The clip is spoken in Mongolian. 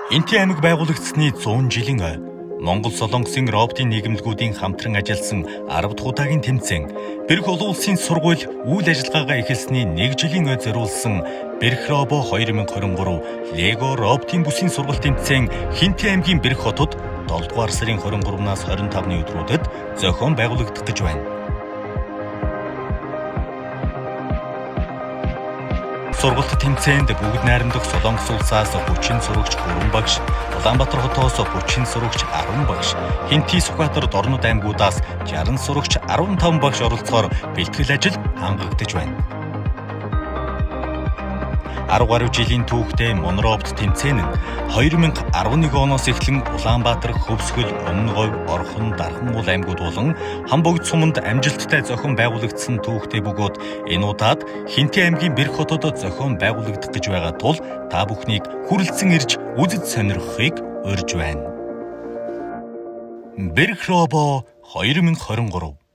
Энти аймаг байгуулагдсны 100 жилийн ой Монгол Солонгосын роботын нийгэмлэгүүдийн хамтран ажилласан 10 дахь удаагийн тэмцээн Бэрх олон улсын сургууль үйл ажиллагаагаа эхэлсний 1 жилийн ой зориулсан Бэрх робо 2023 Лего роботын бүсийн сургалт тэмцээн Хинти аймгийн Бэрх хотод 7 дугаар сарын 23-наас 25-ны өдрүүдэд зохион байгуулагдах гэж байна. Сургалт тэмцээнд бүгд найрамдах Солонгос улсаас 30 сурагч Хүрэн багш, Улаанбаатар хотоос 30 сурагч 10 багш, Хинти Сүхбаатар Дорнод аймагуудаас 60 сурагч 15 багш оролцохоор бэлтгэл ажил хангагдаж байна. 10 гаруй жилийн түүхтэй Монробт тэмцээн нь 2011 оноос эхлэн Улаанбаатар, Хөвсгөл, Өмнөговь, Орхон, Дархан ул аймагуд болон Хамбогд суманд амжилттай зохион байгуулагдсан түүхтэй бөгөөд энэ удаад Хинти аймгийн Бэрх хотод зохион байгуулагдах гэж байгаа тул та бүхнийг хүрэлцэн ирж үзэж сонирхохыг урьж байна. Бэрх робо 2023